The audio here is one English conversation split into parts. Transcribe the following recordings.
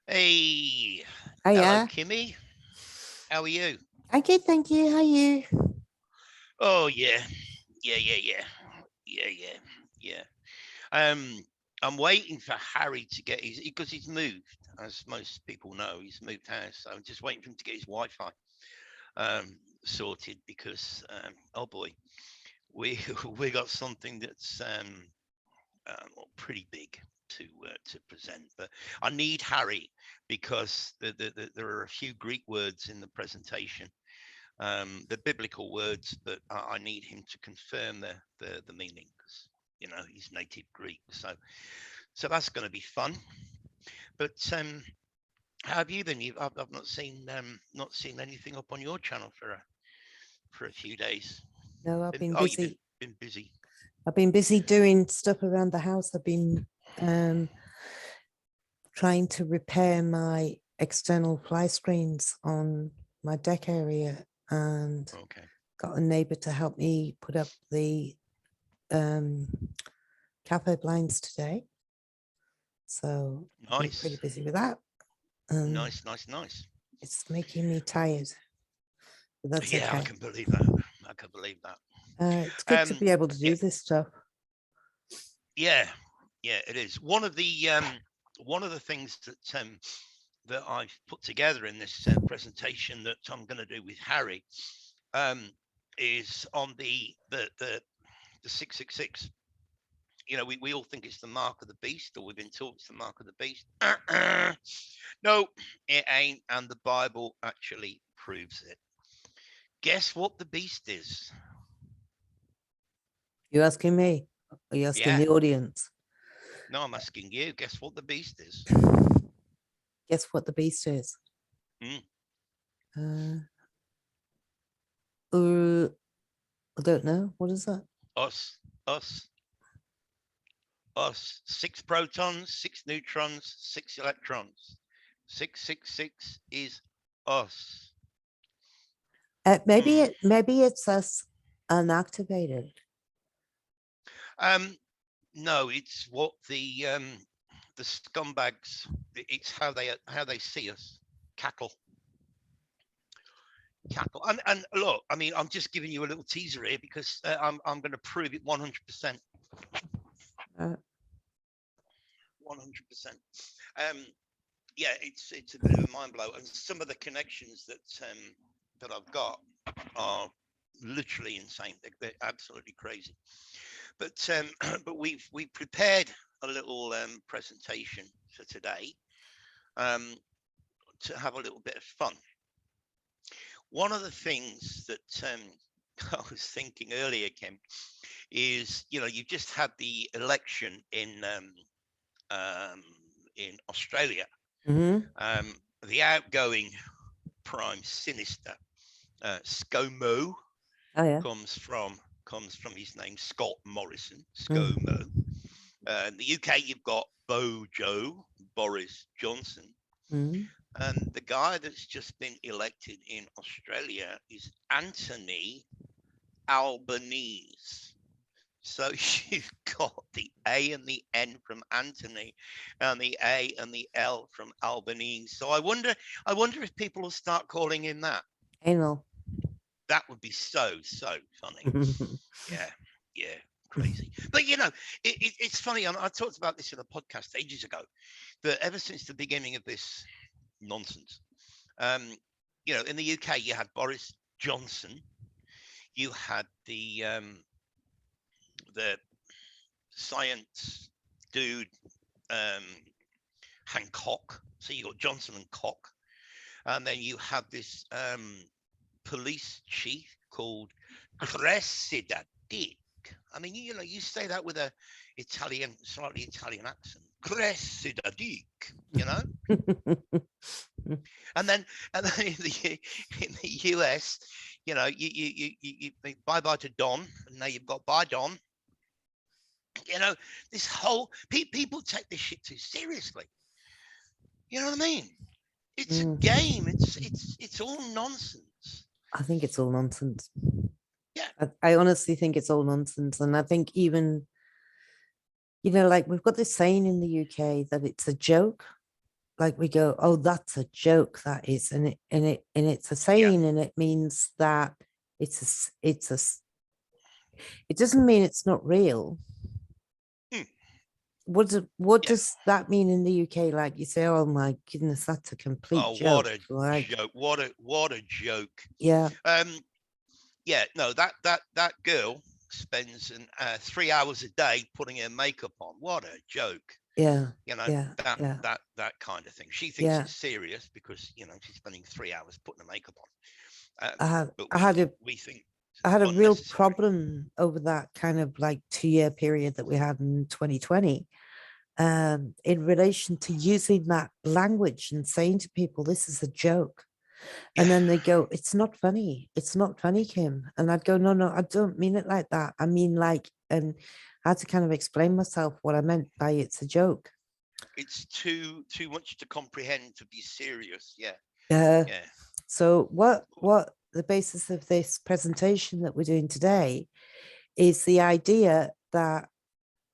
Hey, hello, Hiya. Kimmy. How are you? I'm good, thank you. How are you? Oh yeah, yeah. Yeah, yeah, yeah. Um, I'm waiting for Harry to get his because he's moved, as most people know. He's moved house. So I'm just waiting for him to get his Wi-Fi sorted because oh boy, we we got something that's well, pretty big to present. But I need Harry because there are a few Greek words in the presentation, the biblical words, but I need him to confirm the meaning because he's native Greek. So that's going to be fun. But how have you been? I've not seen anything up on your channel for a few days. No, I've Been, been oh, you've been busy. been busy. I've been busy doing stuff around the house. I've been trying to repair my external fly screens on my deck area and Okay. got a neighbor to help me put up the um, cafe blinds today. So I've been pretty Nice, busy with that. And nice. it's making me tired, but that's Yeah, I okay. can believe that. I can believe that. It's good to be able to Yeah, do this stuff. yeah, yeah. It is one of the things that I've put together in this presentation that I'm going to do with Harry um, is on the 666. We all think it's the mark of the beast, or we've been taught it's the mark of the beast. No, it ain't, and the Bible actually proves it. Guess what the beast is? You asking me? Are you asking Yeah, the audience? no, I'm asking you. Guess what the beast is? Guess what the beast is? Mm, Uh, uh, I don't know. What is that? us, us, us. 6 protons, 6 neutrons, 6 electrons. 666 is us. Maybe Hmm. maybe it's us unactivated. Um, no, it's what the scumbags. It's how they see us. Cackle, cackle. And look, I mean, I'm just giving you a little teaser here because I'm going to prove it 100%. Uh, 100%. Um, yeah, it's a bit of a mind blow, and some of the connections that I've got are literally insane. They're absolutely crazy. But but we've prepared a little presentation for today um, to have a little bit of fun. One of the things that I was thinking earlier, Kim, is you just had the election um, in Australia. mm-hmm. The outgoing Prime Sinister ScoMo Oh yeah. comes from his name Scott Morrison. Mm. ScoMo. In the UK, you've got Bojo Boris Johnson, Mm. and the guy that's just been elected in Australia is Anthony Albanese. So you've got the A and the N from Anthony, and the A and the L from Albanese. So I wonder if people will start calling him that. Anal. That would be so funny. Yeah, yeah, crazy. But it's funny. I talked about this in a podcast ages ago. That ever since the beginning of this nonsense, um, in the UK you had Boris Johnson, you had the science dude um, Hancock. So you got Johnson and Cock, and then you have this police chief called Cressida Dick. I mean, you say that with a slightly Italian accent. Cressida Dick, and then in the US, you bye bye to Don, and now you've got bye Don. This whole people take this shit too seriously. You know what I mean? It's a Mm. game. It's all nonsense. I think it's all nonsense. Yeah. I honestly think it's all nonsense, and I think even like we've got this saying in the UK that it's a joke, like we go, oh, that's a joke, that is, and it's a Yeah. saying, and it means that it doesn't mean it's not real. What Yeah. does that mean in the UK? Like you say, oh my goodness, that's a complete Oh, joke. what a Like, joke! What a joke! yeah, Yeah. No, that girl spends 3 hours a day putting her makeup on. What a joke! yeah, You know, yeah, yeah, that kind of thing. She thinks yeah. it's serious because she's spending 3 hours putting her makeup on. But I had we think I had a real unnecessary. problem over that kind of like 2-year period that we had in 2020, in relation to using that language and saying to people, this is a joke. And Yeah. then they go, it's not funny. It's not funny, Kim. And I'd go, no, I don't mean it like that. I mean, like, and I had to kind of explain myself what I meant by it's a joke. It's too much to comprehend to be serious. Yeah. Uh, Yeah. so what the basis of this presentation that we're doing today is the idea that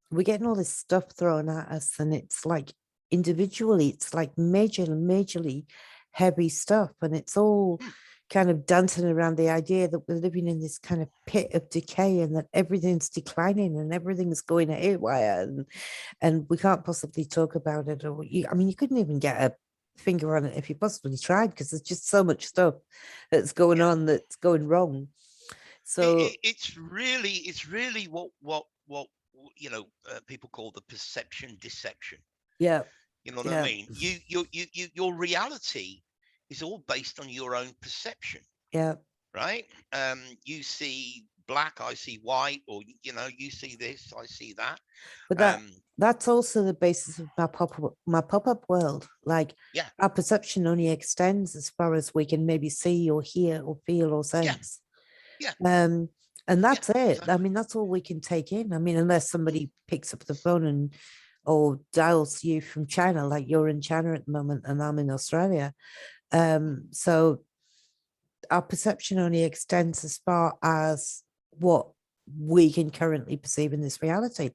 we're getting all this stuff thrown at us, and it's like individually, it's like majorly heavy stuff, and it's all kind of dancing around the idea that we're living in this kind of pit of decay, and that everything's declining and everything's going haywire, and we can't possibly talk about it. Or I mean, you couldn't even get a finger on it if you possibly tried, because there's just so much stuff that's going on that's going wrong. So it's really what people call the perception deception. yeah, You know what I yeah, mean? Your reality is all based on your own perception, yeah. right? You see black, I see white, or you see this, I see that. But Um, that's also the basis of my pop-up world. Like, yeah, our perception only extends as far as we can maybe see or hear or feel or yeah, sense. yeah, And yeah, that's it. I exactly. mean, that's all we can take in. I mean, unless somebody picks up the phone and or dials you from China, like you're in China at the moment and I'm in Australia. So our perception only extends as far as what we can currently perceive in this reality.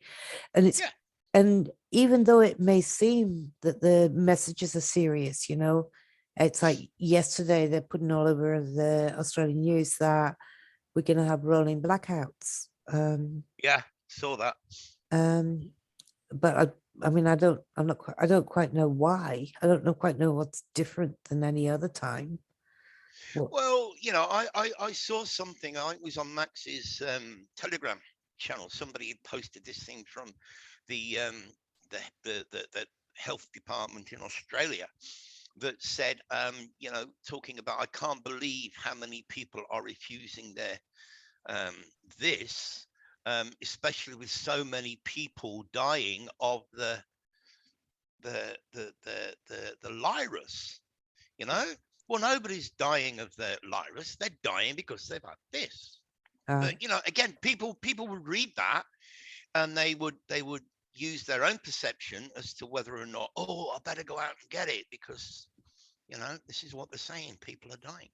And it's Yeah, and even though it may seem that the messages are serious, it's like yesterday they're putting all over the Australian news that we're going to have rolling blackouts. yeah, saw that. Um, but I mean, I don't quite know why. I don't quite know what's different than any other time. What? Well, I saw something. I was on Max's Telegram channel. Somebody had posted this thing from the the health department in Australia that said, talking about, I can't believe how many people are refusing their this, especially with so many people dying of the virus. Well, nobody's dying of the virus. They're dying because they've had this. But again, people would read that and they would use their own perception as to whether or not, oh, I better go out and get it because this is what they're saying. People are dying.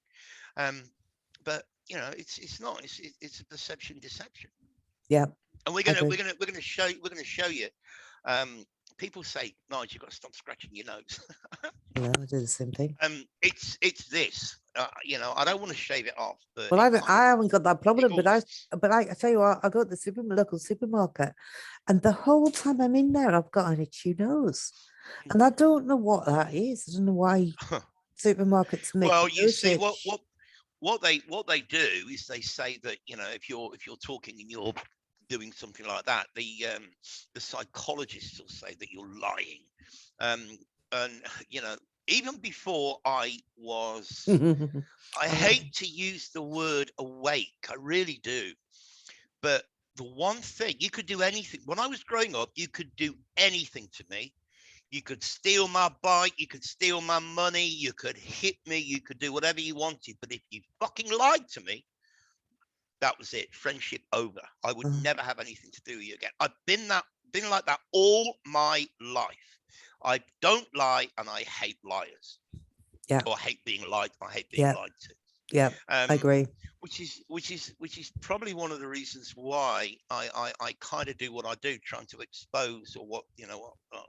But it's not. It's a perception deception. Yeah, And we're I gonna agree. show you. People say, Nigel, you've got to stop scratching your nose. I do the same thing. It's this. I don't want to shave it off, but Well, it kind I of haven't got that problem, tickles. but I tell you what, I go to the local supermarket, and the whole time I'm in there, I've got an itchy nose, and I don't know what that is. I don't know why supermarkets make Well, my you nose see, itch. what they do is they say that if you're talking and you're doing something like that, the psychologists will say that you're lying. And even before I hate to use the word awake, I really do. But the one thing, you could do anything. When I was growing up, you could do anything to me. You could steal my bike, you could steal my money, you could hit me, you could do whatever you wanted. But if you fucking lied to me, that was it. Friendship over. I would never have anything to do with you again. I've been like that all my life. I don't lie and I hate liars. Yeah, Or I hate being lied. I hate being yeah, lied to. Yeah, I agree. Which is probably one of the reasons why I kind of do what I do, trying to expose, or what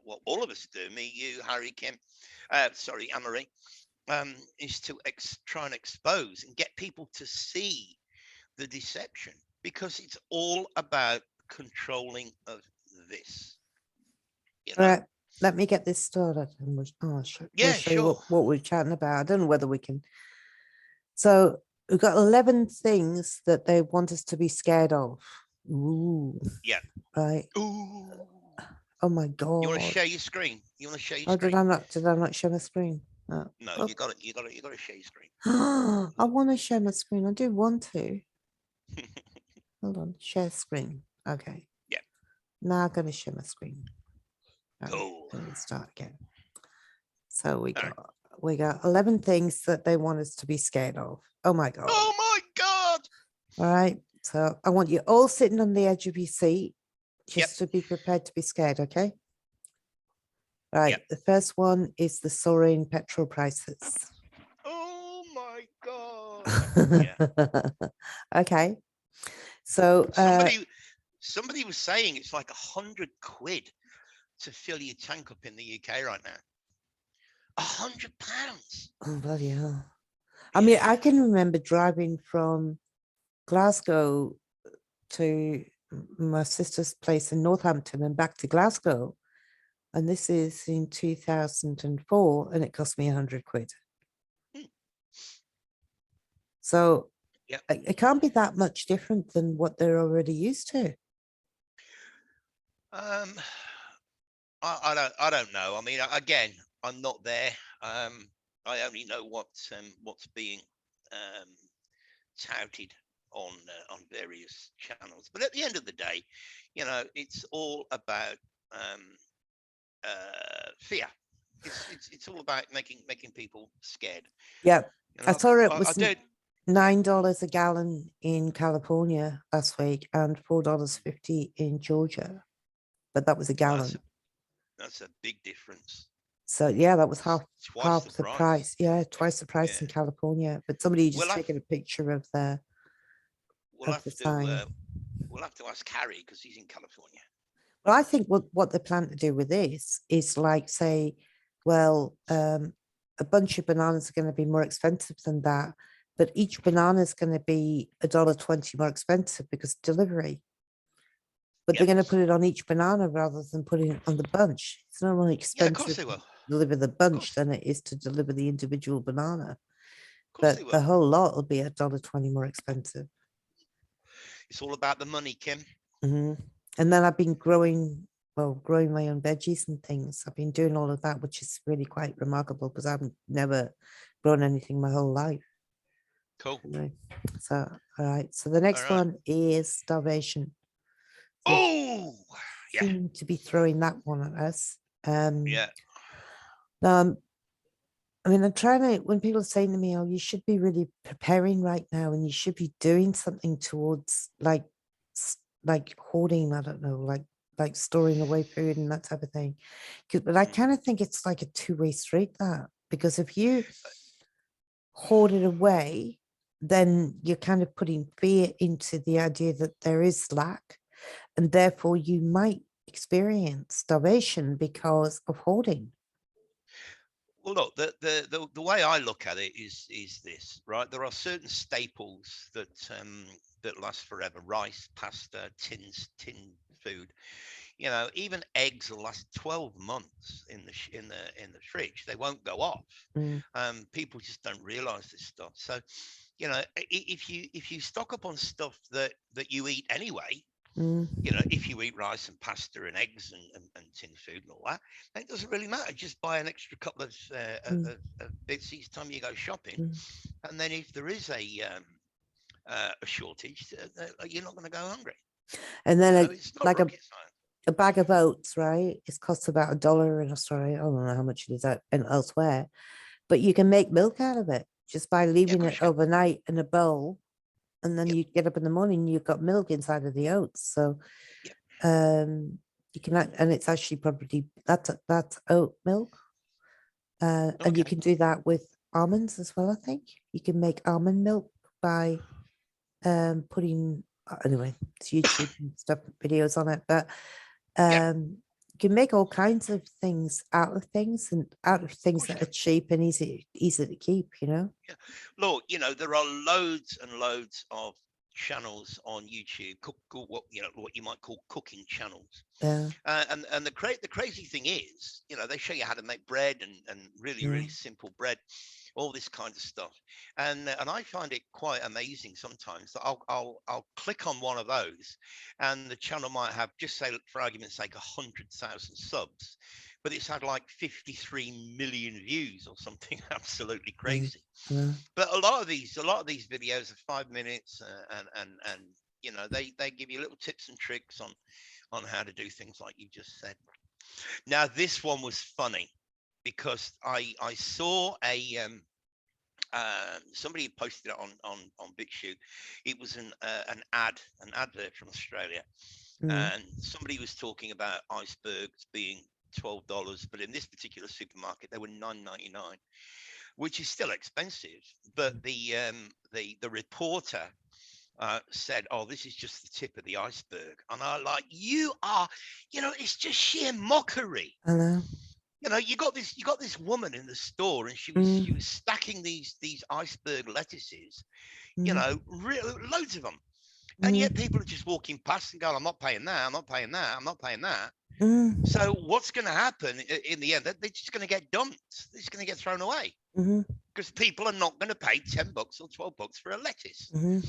what all of us do, me, you, Harry, Kim, sorry, Anne-Marie, is to try and expose and get people to see the deception, because it's all about controlling of this. All right, let me get this started, and we'll Yeah, show you sure. what we're chatting about. I don't know whether we can. So we've got 11 things that they want us to be scared of. Ooh. Yeah. Right. Ooh. Oh my God. You want to share your screen? You want to share your Oh, screen? did I not share my screen? No, oh. you got it. You got to share your screen. I want to share my screen. I do want to. Hold on, share screen. Okay. Yeah. Now I'm going to share my screen. Cool. Let me start again. So we got 11 things that they want us to be scared of. Oh my God. Oh my God. All right. So I want you all sitting on the edge of your seat, just to be prepared to be scared. Okay. All right. The first one is the soaring petrol prices. Oh my God. Okay. So somebody was saying it's like £100 to fill your tank up in the UK right now. £100. Oh, bloody hell. I mean, I can remember driving from Glasgow to my sister's place in Northampton and back to Glasgow. And this is in 2004, and it cost me £100. So it can't be that much different than what they're already used to. I don't know. I mean, again, I'm not there. I only know what's being touted on various channels. But at the end of the day, it's all about fear. It's all about making people scared. Yeah, I saw it was $9 a gallon in California last week and $4.50 in Georgia, but that was a gallon. That's a big difference. So yeah, that was half the price. Yeah, twice the price in California. But somebody just taken a picture of the sign. We'll have to ask Harry, because he's in California. Well, I think what they plan to do with this is like say, well, a bunch of bananas are going to be more expensive than that, but each banana is going to be $1.20 more expensive because delivery. But they're going to put it on each banana rather than putting it on the bunch. It's not really expensive to deliver the bunch than it is to deliver the individual banana. But the whole lot will be $1.20 more expensive. It's all about the money, Kim. Mm-hmm. And then I've been growing my own veggies and things. I've been doing all of that, which is really quite remarkable because I've never grown anything my whole life. Cool. So, all right. So the next one is starvation. So seem to be throwing that one at us. I mean, I'm trying to, when people are saying to me, oh, you should be really preparing right now and you should be doing something towards like hoarding, I don't know, like storing away food and that type of thing. But I kind of think it's like a two-way street, that, because if you hoard it away, then you're kind of putting fear into the idea that there is lack, and therefore you might experience starvation because of hoarding. Well, look, the way I look at it is this, right? There are certain staples that last forever: rice, pasta, tin food. Even eggs will last 12 months in the fridge. They won't go off. People just don't realize this stuff. So, if you stock up on stuff that you eat anyway, if you eat rice and pasta and eggs and tin food and all that, it doesn't really matter. Just buy an extra couple of bits each time you go shopping, and then if there is a shortage, you're not going to go hungry. And then like a bag of oats, right? It costs about $1 in Australia. I don't know how much it is out and elsewhere, but you can make milk out of it just by leaving it overnight in a bowl. And then you get up in the morning, you've got milk inside of the oats. So you can, and it's actually probably, that's oat milk. And you can do that with almonds as well. I think you can make almond milk by putting anyway, it's YouTube and stuff, videos on it, but Yeah, you can make all kinds of things out of things and out of of things course you that are can. cheap and easy to keep, Yeah. Look, there are loads and loads of channels on YouTube, what you might call cooking channels. Yeah. And the crazy thing is, they show you how to make bread and really, Yeah. really simple bread, all this kind of stuff. And I find it quite amazing sometimes that I'll click on one of those, and the channel might have, just say for argument's sake, 100,000 subs, but it's had like 53 million views or something absolutely Mm, crazy. yeah. But a lot of these videos are 5 minutes, and they give you little tips and tricks on how to do things like you just said. Now this one was funny because I saw somebody posted it on BitChute. It was an advert from Australia, Mm, and somebody was talking about icebergs being $12, but in this particular supermarket they were $9.99, which is still expensive. But the reporter said, "Oh, this is just the tip of the iceberg," and I like, you are, it's just sheer mockery. I know. You got this woman in the store, and she was Mm, stacking these iceberg lettuces, mm, loads of them, and yet mm, people are just walking past and going, "I'm not paying that. I'm not paying that. I'm not paying that." mm, So what's going to happen in the end? They're just going to get dumped. They're just going to get thrown away mm, because people are not going to pay $10 or $12 for a lettuce. mm.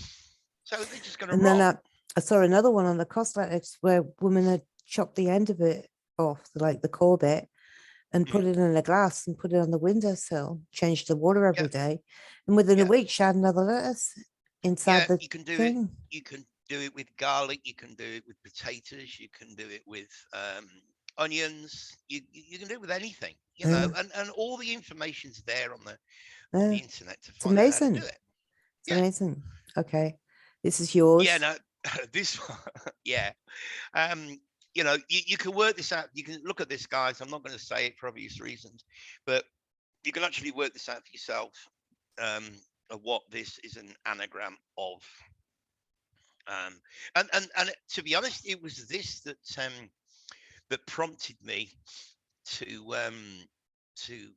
So they're just going to And then rot. I saw another one on the cosmetics where women had chopped the end of it off, like the core bit, and put Mm. it in a glass and put it on the windowsill, changed the water Yeah, every day. And within a yeah, week, she had another lettuce yeah. inside the You can do it. thing. You can do it with garlic. You can do it with potatoes. You can do it with onions. You can do it with anything. Yeah, And all the information's there on the yeah. internet to It's find out how to do amazing. it. It's Yeah, amazing. Okay. This is yeah. yours. No, this one, yeah. You can work this out. You can look at this, guys. I'm not going to say it for obvious reasons, but you can actually work this out for yourself, um, of what this is an anagram of. Um, and to be honest, it was this that prompted me to to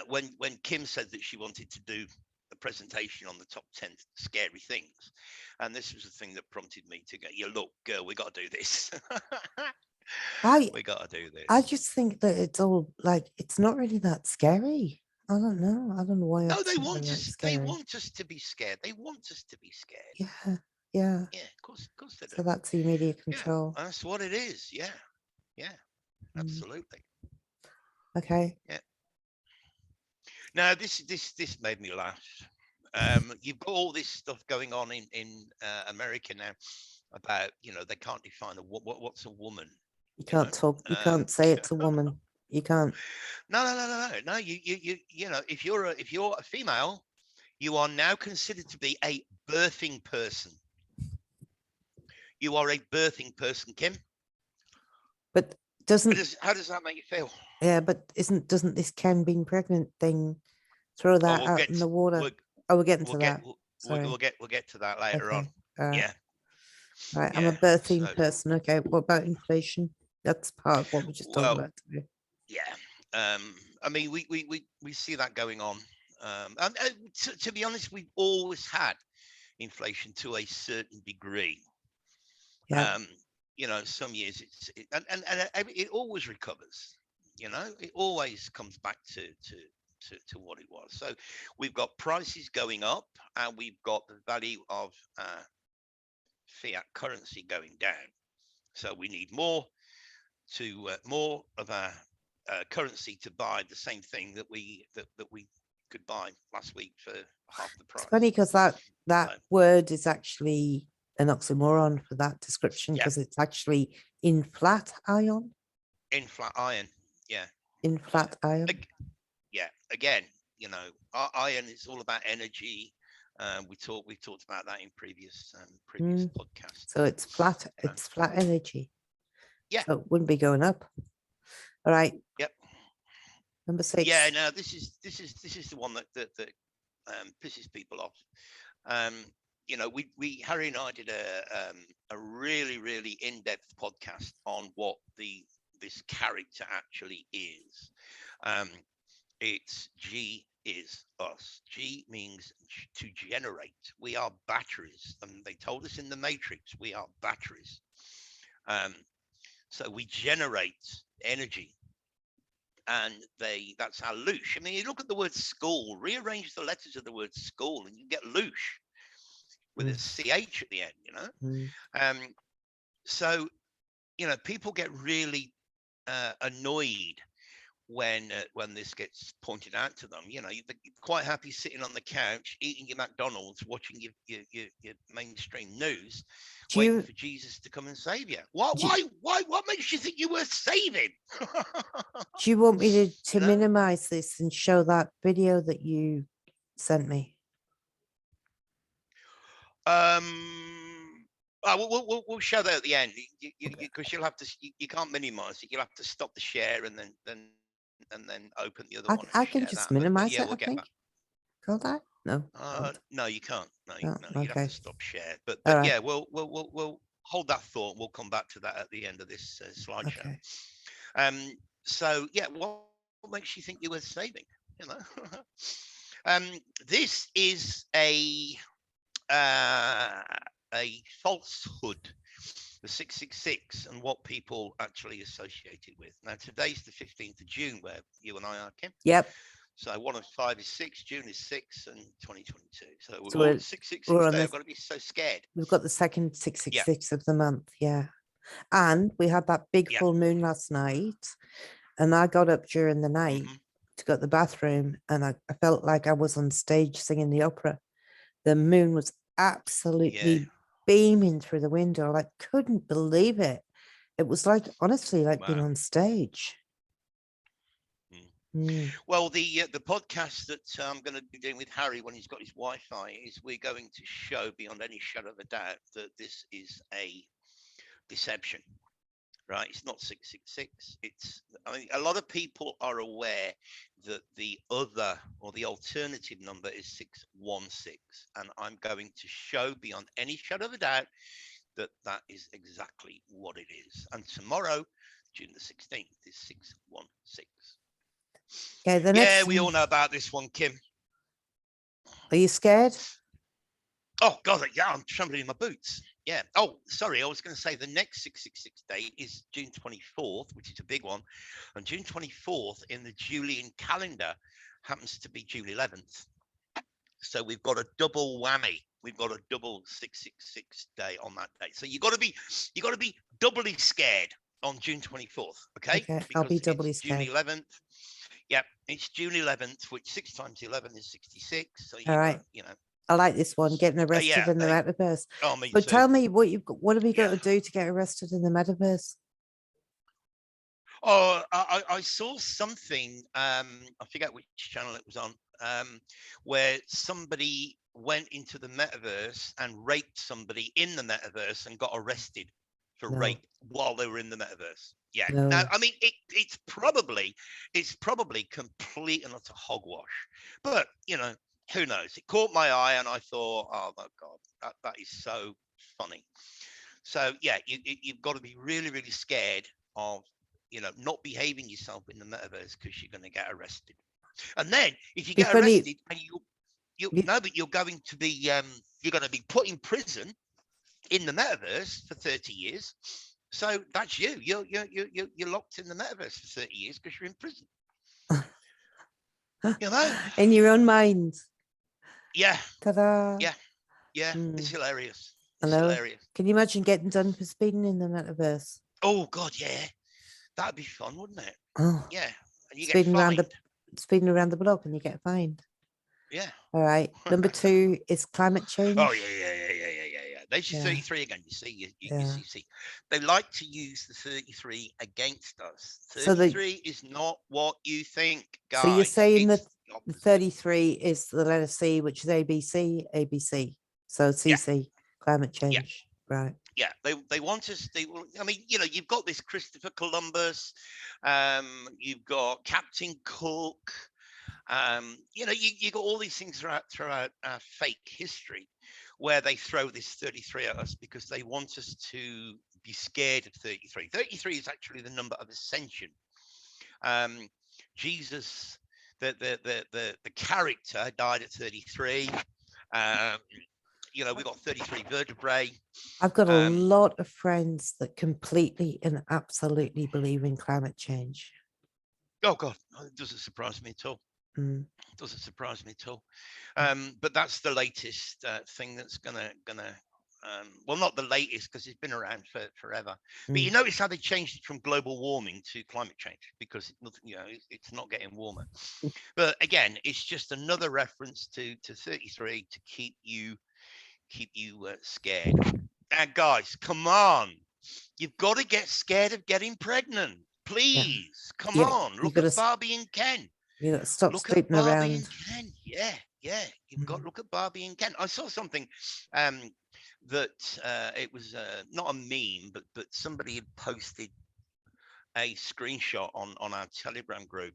when Kim said that she wanted to do a presentation on the top 10 scary things, and this was the thing that prompted me to go, "Yeah, look, girl, we got to do this. I We got to do I this." just think that it's all like it's not really that scary. I don't know. I don't know why No, it's not really that they scary. want us to be scared. They want us to be scared. Yeah, yeah. Yeah, of course they do. So that's the immediate Yeah, control. that's what it is. Yeah, yeah, Mm, absolutely. okay. Yeah. Now this made me laugh. You've got all this stuff going on in America now about, they can't define what's a woman. You You know, can't talk. You um, can't say it's a woman. You can't. no. If you're a female, you are now considered to be a birthing person. You are a birthing person, Kim. But doesn't How does that make you feel? yeah? But doesn't this Ken being pregnant thing throw Oh, that out in the water? we'll, Oh, we're getting we'll to get that. we'll Sorry. get to that later on. Okay. All right. Yeah, All right. I'm a yeah. birthing So, person. Okay. What about inflation? That's part of what we just talked well, about today. yeah. I mean, we see that going on. And to be honest, we've always had inflation to a certain degree. Yeah. Um, some years and it always recovers. It always comes back to what it was. So we've got prices going up, and we've got the value of fiat currency going down. So we need more of our currency to buy the same thing that we could buy last week for half the It's price. funny because that So, word is actually an oxymoron for that description yeah, because it's actually in flat ion. in flat iron. Yeah, In yeah, flat ion. yeah. Again, iron is all about energy. We've talked about that in previous Mm. podcasts. So it's flat. Uh, It's flat energy. yeah, So it wouldn't be going up. All right. yep. Number 6. Yeah, no, this is the one that pisses people off. You know, we Harry and I did a really in-depth podcast on what this character actually is. It's G is us. G means to generate. We are batteries, and they told us in the Matrix we are batteries. So we generate energy, and that's our loosh. I mean, you look at the word school, rearrange the letters of the word school, and you get loosh with a CH at the end, you know. So, you know, people get really annoyed when this gets pointed out to them. You know, you're quite happy sitting on the couch eating your McDonald's, watching your mainstream news, waiting for Jesus to come and save you. What makes you think you were saving? Do you want me to minimize this and show that video that you sent me? We'll show that at the end, because you'll have to. You can't minimize it. You'll have to stop the share and then open the other one. I can just minimize it. We'll I think. Call that? No. No, you can't. No, okay. You'd have to stop share. But right. Yeah, we'll hold that thought. We'll come back to that at the end of this slideshow. Okay. So yeah, what makes you think you were saving? You know, this is a falsehood, the 666, and what people actually associate it with. Now, today's the 15th of June, where you and I are, Kim. Yep. So 1 of 5 is 6, June is 6, and 2022. So we're all 666 day. I've got to be so scared. We've got the second 666 of the month, yeah. And we had that big full moon last night, and I got up during the night to go to the bathroom, and I felt like I was on stage singing the opera. The moon was absolutely beaming through the window. I couldn't believe it. It was like, honestly, like being on stage. Well, the podcast that I'm going to be doing with Harry when he's got his Wi-Fi is we're going to show beyond any shadow of a doubt that this is a deception, right? It's not 666. I mean, a lot of people are aware that the other or the alternative number is 616, and I'm going to show beyond any shadow of a doubt that that is exactly what it is. And tomorrow, June the 16th, is 616. Okay, we all know about this one, Kim. Are you scared? Oh God, yeah, I'm trembling in my boots. Yeah. Oh, sorry, I was going to say the next 666 day is June 24th, which is a big one, and June 24th in the Julian calendar happens to be June 11th. So we've got a double whammy. We've got a double 666 day on that day. So you got to be doubly scared on June 24th. Okay. I'll be doubly scared. June 11th. Yeah, it's June 11th, which 6 times 11 is 66. So all right, you know. I like this one, getting arrested in the metaverse. Oh, me but too. Tell me what have you got to do to get arrested in the metaverse? Oh, I saw something. I forget which channel it was on, where somebody went into the metaverse and raped somebody in the metaverse and got arrested for rape while they were in the metaverse. Yeah. Now, I mean, it's probably complete and utter hogwash, but you know, who knows? It caught my eye, and I thought, oh my God, that is so funny. So yeah, you've got to be really, really scared of, you know, not behaving yourself in the metaverse, because you're going to get arrested. And then if you get arrested, and you're going to be put in prison in the metaverse for 30 years. So that's you. You're locked in the metaverse for 30 years because you're in prison. You know, in your own mind. Yeah. Ta-da. Yeah. It's hilarious. It's hilarious. Can you imagine getting done for speeding in the metaverse? Oh God, yeah. That'd be fun, wouldn't it? Oh. Yeah. And you speeding get fined. Speeding around the block and you get fined. Yeah. All right. Number 2 is climate change. Oh yeah. There's your 33 again. You see, you see. They like to use the 33 against us. 33 is not what you think, guys. So you're saying that the 33 is the letter C, which is ABC. So CC, climate change. Right. Yeah, they want us. I mean, you know, you've got this Christopher Columbus, you've got Captain Cook, you know, you got all these things throughout our fake history, where they throw this 33 at us because they want us to be scared of 33. 33 is actually the number of ascension. Jesus, the character, died at 33. You know, we got 33 vertebrae. I've got a lot of friends that completely and absolutely believe in climate change. Oh God, it doesn't surprise me at all. Doesn't surprise me at all. But that's the latest thing that's gonna well, not the latest because it's been around for forever. But you notice how they changed it from global warming to climate change because you know, it's not getting warmer. But again, it's just another reference to 33 to keep you scared. And guys, come on, you've got to get scared of getting pregnant. Please, come on. Look at Barbie and Ken. You got to stop Look sleeping at Barbie around. and Ken. Yeah. You've got to look at Barbie and Ken. I saw something that it was not a meme, but somebody had posted a screenshot on our Telegram group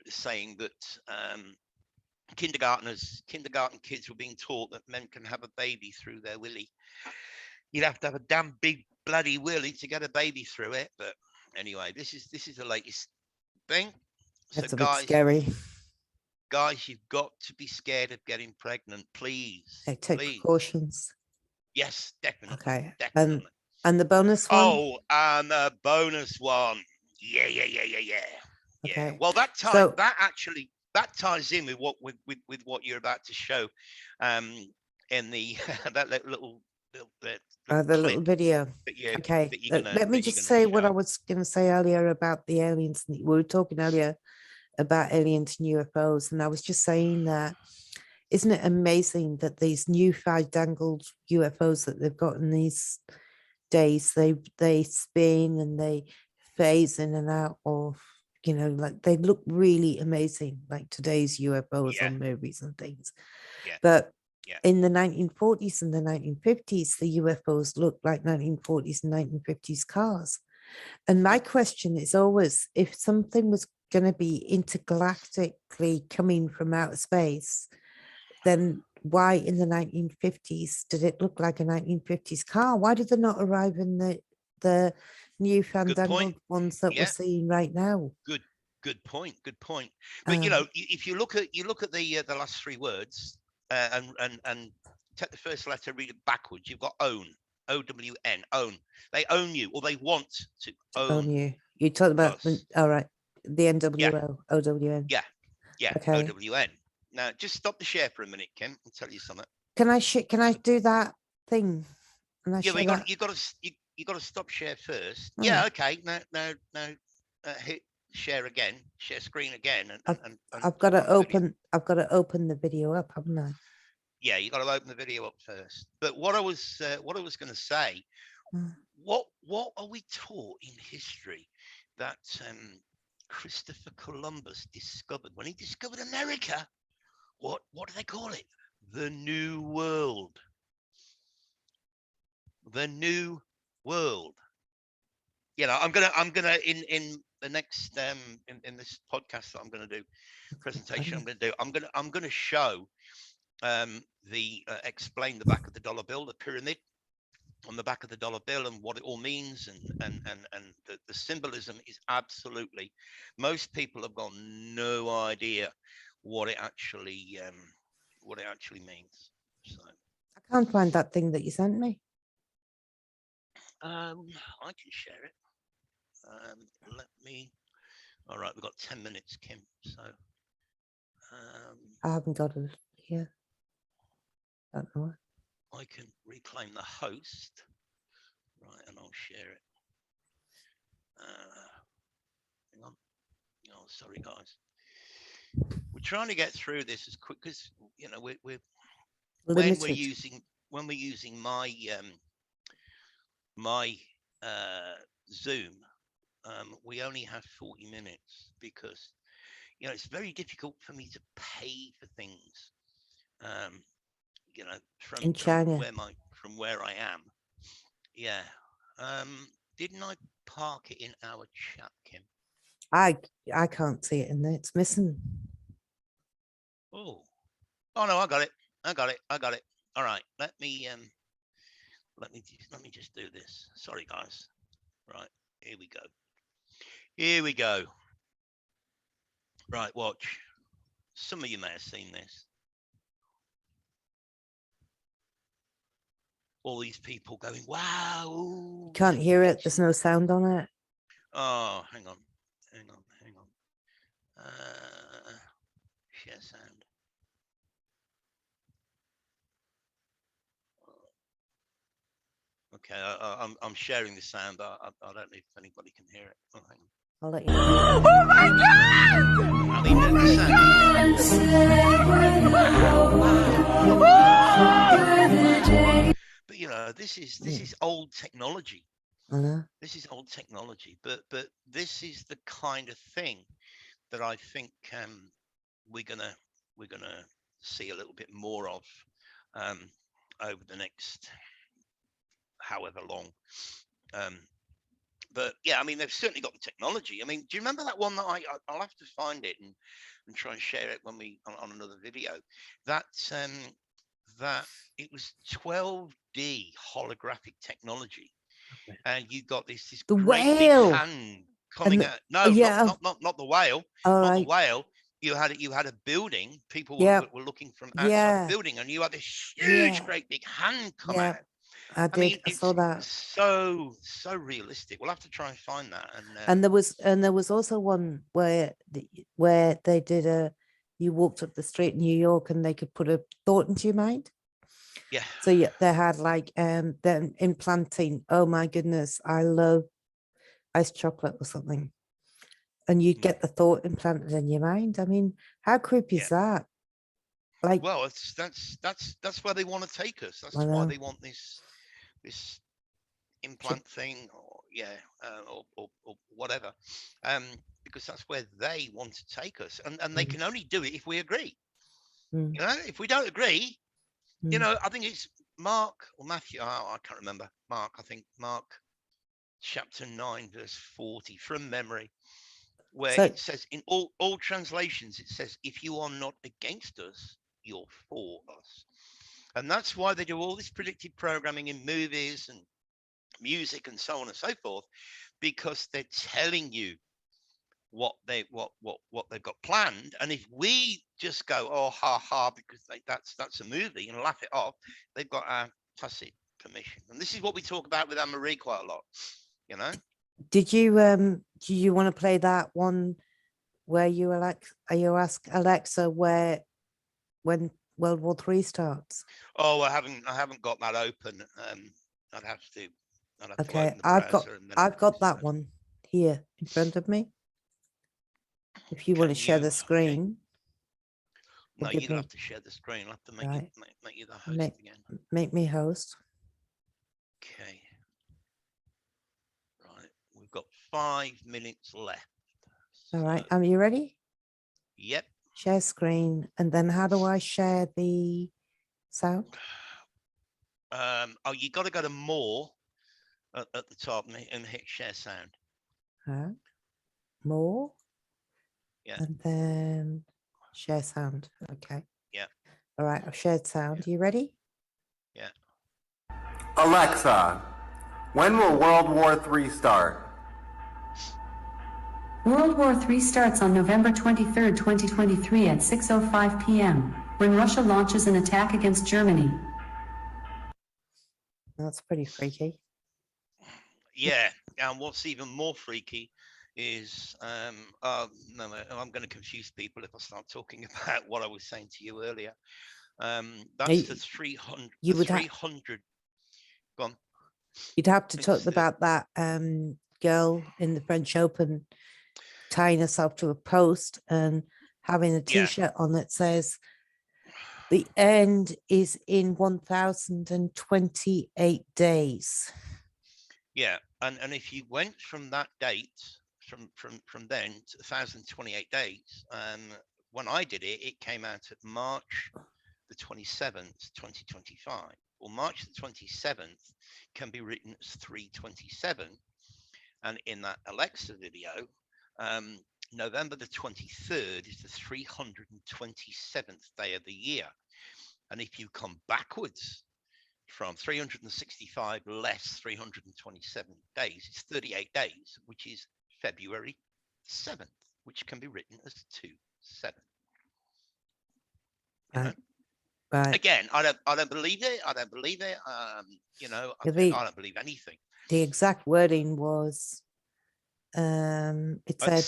saying that kindergarten kids were being taught that men can have a baby through their willy. You'd have to have a damn big bloody willy to get a baby through it. But anyway, this is the latest thing. That's so a bit scary. Guys, you've got to be scared of getting pregnant, please. Take precautions. Yes, definitely. Okay. Definitely. And the bonus one? Oh, and the bonus one. Yeah. Okay. Well, that ties in with what you're about to show in the that little the little video. Okay. Let me just say what I was going to say earlier about the aliens. We were talking earlier about aliens and UFOs, and I was just saying that isn't it amazing that these new fandangled UFOs that they've got in these days, they spin and they phase in and out of, you know, like they look really amazing, like today's UFOs on movies and things. But in the 1940s and the 1950s, the UFOs looked like 1940s and 1950s cars. And my question is always, if something was going to be intergalactically coming from outer space, then why in the 1950s did it look like a 1950s car? Why did they not arrive in the new fandangled ones that we're seeing right now? Good point. But you know, if you look at the last three words and take the first letter, read it backwards, you've got own. OWN, own. They own you, or they want to own you. You talked about all right, the NWO, OWN. Yeah. Okay. OWN. Now, just stop the share for a minute, Kim. I'll tell you something. Can I do that thing? Yeah, but you got to stop share first. Oh. Yeah, okay. Now, hit share again. Share screen again. And I've got to open. I've got to open the video up, haven't I? Yeah, you got to open the video up first. But what I was going to say, what are we taught in history that Christopher Columbus discovered when he discovered America? What do they call it? The New World. The New World. You know, I'm gonna in the next in this podcast that I'm gonna do, presentation I'm gonna show explain the back of the dollar bill, the pyramid on the back of the dollar bill and what it all means, and the symbolism is absolutely, most people have got no idea what it actually means. So I can't find that thing that you sent me. I can share it. Let me. All right, we've got 10 minutes, Kim. So I haven't got it here. Don't know. I can reclaim the host, right, and I'll share it. Hang on. Oh, sorry, guys. We're trying to get through this as quick as, you know, we're when we're using my Zoom, we only have 40 minutes because, you know, it's very difficult for me to pay for things, you know, from China, from where I am. Yeah. Didn't I park it in our chat, Kim? I can't see it in there. It's missing. Oh. Oh no, I got it. I got it. I got it. All right. Let me just do this. Sorry, guys. Right. Here we go. Here we go. Right. Watch. Some of you may have seen this. All these people going, wow. Ooh, Can't hear it. There's no sound on it. Oh, hang on. Hang on. Hang on. Share sound. Okay, I'm sharing the sound. I don't know if anybody can hear it. Oh, hang on. I'll let you know. Oh my God! I mean, the sound. But you know, this is old technology. This is old technology. But this is the kind of thing that I think we're gonna see a little bit more of over the next however long. But yeah, I mean, they've certainly got the technology. I mean, do you remember that one that I'll have to find it and try and share it when we on another video? That that it was 12D holographic technology, and you got this The great big whale hand coming out. No, yeah. not the whale. All Not right. the whale. You had a building. People were looking from outside Yeah. the building, and you had this huge, Yeah. great big hand come Yeah. out. I did. mean, I it's saw that. so realistic. We'll have to try and find that. And there was also one where they did you walked up the street in New York and they could put a thought into your mind. yeah. So yeah, they had like them implanting. Oh my goodness, I love iced chocolate or something, and you'd get the thought implanted in your mind. I mean, how creepy is that? Like, well, that's where they want to take us. That's why they want this implant thing, or or whatever, because that's where they want to take us, and they can only do it if we agree. You know, if we don't agree, you know, I think it's Mark or Matthew. Oh, I can't remember. Mark, I think Mark, chapter 9, verse 40, from memory, where it says in all translations, it says, "If you are not against us, you're for us." And that's why they do all this predictive programming in movies and music and so on and so forth, because they're telling you what they've got planned. And if we just go, oh, ha ha, because that's a movie, and laugh it off, they've got our tacit permission. And this is what we talk about with Anne-Marie quite a lot, you know. Did you do you want to play that one where you ask Alexa when World War III starts? Oh, I haven't got that open. I'd have to Okay, open the browser, and then I've got that one here in front of me. If you want to share the screen. No, you don't have to share the screen. I'll have to make you the host again. Make me host. Okay. Right, we've got 5 minutes left. All right, are you ready? Yep. Share screen, and then how do I share the sound? Oh, you got to go to more at the top and hit share sound. More. Yeah. And then share sound. Okay. Yeah. All right, I've shared sound. You ready? Yeah. Alexa, when will World War III start? World War III starts on November 23, 2023 at 6:05 p.m. when Russia launches an attack against Germany. That's pretty freaky. Yeah, and what's even more freaky is no, I'm going to confuse people if I start talking about what I was saying to you earlier. That's the 300. You would 300. Go on. You'd have to talk about that girl in the French Open tying herself to a post and having a T-shirt on that says, "The end is in 1,028 days." Yeah, and if you went from that date, from then to 1,028 days, when I did it, it came out at March the 27th, 2025, Well, March the 27th can be written as 327. And in that Alexa video, November the 23rd is the 327th day of the year. And if you come backwards from 365 less 327 days, it's 38 days, which is February 7th, which can be written as 27. Right. Right. Again, I don't believe it. I don't believe it. You know, I don't believe anything. The exact wording was, it At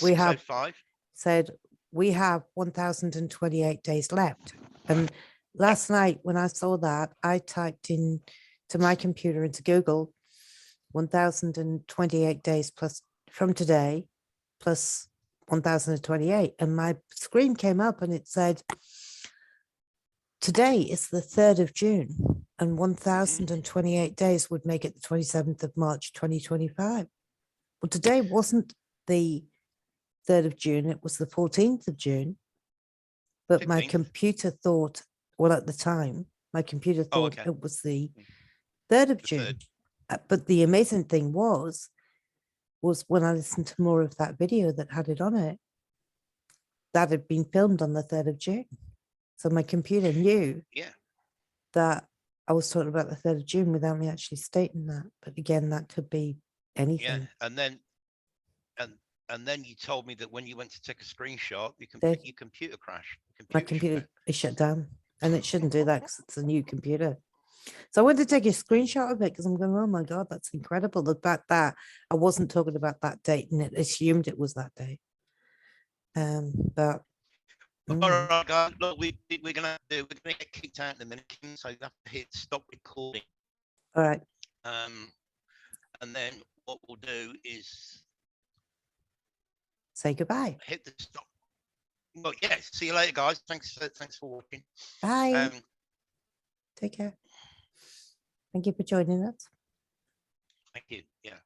said we have 1,028 days left. And last night when I saw that, I typed in to my computer into Google 1,028 days plus from today plus 1,028, and my screen came up and it said today is the 3rd of June and 1,028 days would make it the 27th of March 2025. Well, today wasn't the 3rd of June, it was the 14th of June. But my 15th. computer thought, well, at the time, my computer thought okay. it was the 3rd of The June. 3rd. But the amazing thing was when I listened to more of that video that had it on it, that had been filmed on the 3rd of June. So my computer knew that I was talking about the 3rd of June without me actually stating that. But again, that could be anything. Yeah, and then you told me that when you went to take a screenshot, your computer crashed. My computer is shut down, and it shouldn't do that because it's a new computer. So I went to take a screenshot of it because I'm going, oh my God, that's incredible. The fact that I wasn't talking about that date and it assumed it was that day. But all right, guys, look, we're gonna get kicked out in a minute, so you have to hit stop recording. All right. And then what we'll do is say goodbye. Hit the stop. Well, yeah. See you later, guys. Thanks for watching. Bye. Take care. Thank you for joining us. Thank you. Yeah.